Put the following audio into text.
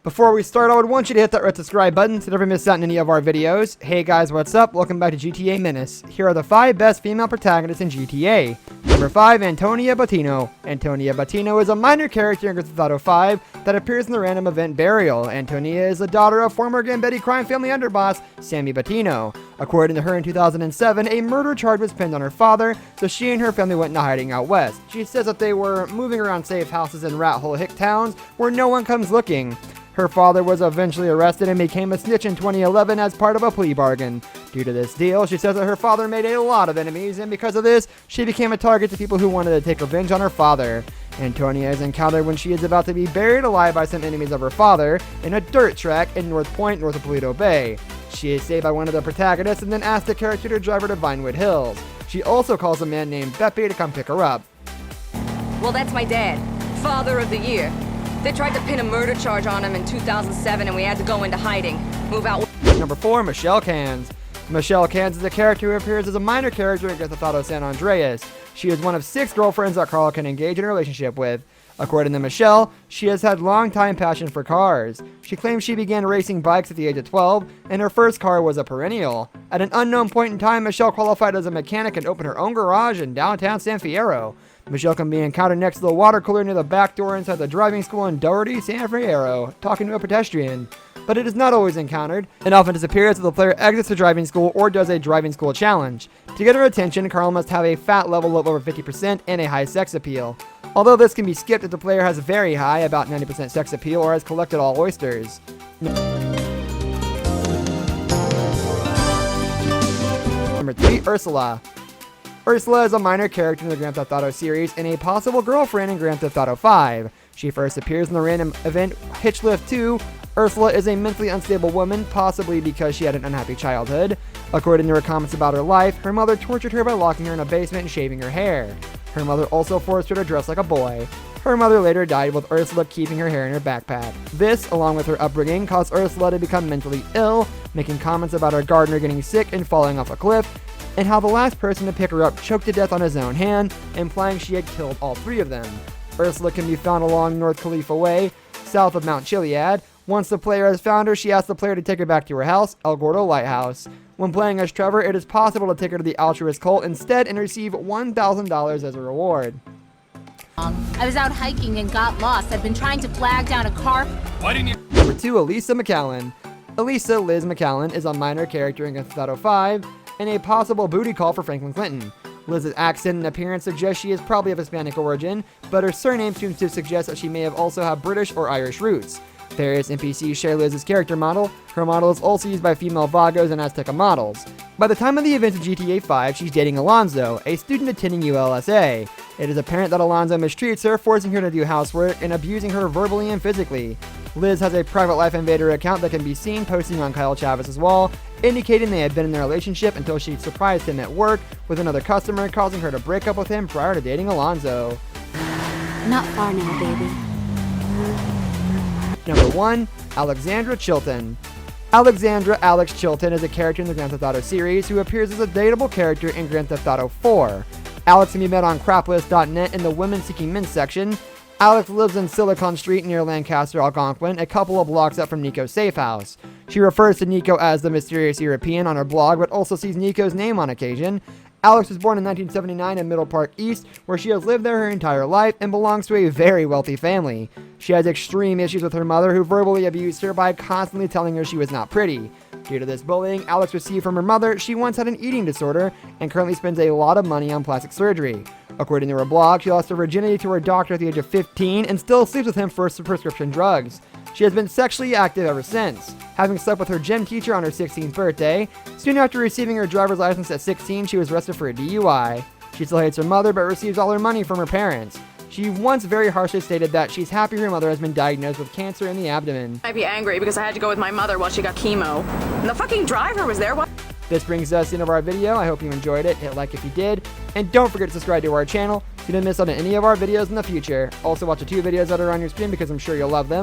Before we start, I would want you to hit that red subscribe button to never miss out on any of our videos. Hey guys, what's up? Welcome back to GTA Menace. Here are the 5 best female protagonists in GTA. Number 5, Antonia Bottino. Antonia Bottino is a minor character in Grand Theft Auto 5 that appears in the random event Burial. Antonia is the daughter of former Gambetti crime family underboss, Sammy Bottino. According to her, in 2007, a murder charge was pinned on her father, so she and her family went into hiding out west. She says that they were moving around safe houses in rat hole hick towns where no one comes looking. Her father was eventually arrested and became a snitch in 2011 as part of a plea bargain. Due to this deal, she says that her father made a lot of enemies, and because of this, she became a target to people who wanted to take revenge on her father. Antonia is encountered when she is about to be buried alive by some enemies of her father in a dirt track in North Point, north of Paleto Bay. She is saved by one of the protagonists and then asks the character to drive her to Vinewood Hills. She also calls a man named Beppe to come pick her up. Well, that's my dad. Father of the Year. They tried to pin a murder charge on him in 2007 and we had to go into hiding. Move out. Number 4, Michelle Cans. Michelle Cans is a character who appears as a minor character in Grand Theft Auto San Andreas. She is one of 6 girlfriends that Carl can engage in a relationship with. According to Michelle, she has had long-time passion for cars. She claims she began racing bikes at the age of 12, and her first car was a perennial. At an unknown point in time, Michelle qualified as a mechanic and opened her own garage in downtown San Fierro. Michelle can be encountered next to the water cooler near the back door inside the driving school in Doherty, San Fierro, talking to a pedestrian. But it is not always encountered, and often disappears if the player exits the driving school or does a driving school challenge. To get her attention, Carl must have a fat level of over 50% and a high sex appeal. Although this can be skipped if the player has very high, about 90% sex appeal, or has collected all oysters. Number 3, Ursula. Ursula is a minor character in the Grand Theft Auto series and a possible girlfriend in Grand Theft Auto 5. She first appears in the random event Hitchlift 2. Ursula is a mentally unstable woman, possibly because she had an unhappy childhood. According to her comments about her life, her mother tortured her by locking her in a basement and shaving her hair. Her mother also forced her to dress like a boy. Her mother later died, with Ursula keeping her hair in her backpack. This, along with her upbringing, caused Ursula to become mentally ill, making comments about her gardener getting sick and falling off a cliff, and how the last person to pick her up choked to death on his own hand, implying she had killed all 3 of them. Ursula can be found along North Khalifa Way, south of Mount Chiliad. Once the player has found her, she asks the player to take her back to her house, El Gordo Lighthouse. When playing as Trevor, it is possible to take her to the altruist cult instead and receive $1,000 as a reward. I was out hiking and got lost. I've been trying to flag down a car. Why didn't you? Number 2, Elisa McAllen. Elisa Liz McAllen is a minor character in Grand Theft Auto 5 and a possible booty call for Franklin Clinton. Liz's accent and appearance suggest she is probably of Hispanic origin, but her surname seems to suggest that she may have also have British or Irish roots. Various NPCs share Liz's character model. Her model is also used by female Vagos and Azteca models. By the time of the events of GTA 5, she's dating Alonzo, a student attending ULSA. It is apparent that Alonzo mistreats her, forcing her to do housework and abusing her verbally and physically. Liz has a private Life Invader account that can be seen posting on Kyle Chavez's wall, indicating they had been in a relationship until she surprised him at work with another customer, causing her to break up with him prior to dating Alonzo. Not far now, baby. Number 1, Alexandra Chilton. Alexandra Alex Chilton is a character in the Grand Theft Auto series who appears as a dateable character in Grand Theft Auto 4. Alex can be met on craplist.net in the Women Seeking Men section. Alex lives in Silicon Street near Lancaster, Algonquin, a couple of blocks up from Nico's safe house. She refers to Nico as the mysterious European on her blog, but also sees Nico's name on occasion. Alex was born in 1979 in Middle Park East, where she has lived there her entire life and belongs to a very wealthy family. She has extreme issues with her mother, who verbally abused her by constantly telling her she was not pretty. Due to this bullying Alex received from her mother, she once had an eating disorder and currently spends a lot of money on plastic surgery. According to her blog, she lost her virginity to her doctor at the age of 15 and still sleeps with him for prescription drugs. She has been sexually active ever since, having slept with her gym teacher on her 16th birthday. Soon after receiving her driver's license at 16, she was arrested for a DUI. She still hates her mother, but receives all her money from her parents. She once very harshly stated that she's happy her mother has been diagnosed with cancer in the abdomen. I'd be angry because I had to go with my mother while she got chemo. And the fucking driver was there. What? This brings us to the end of our video. I hope you enjoyed it. Hit like if you did. And don't forget to subscribe to our channel so you don't miss out on any of our videos in the future. Also watch the 2 videos that are on your screen because I'm sure you'll love them.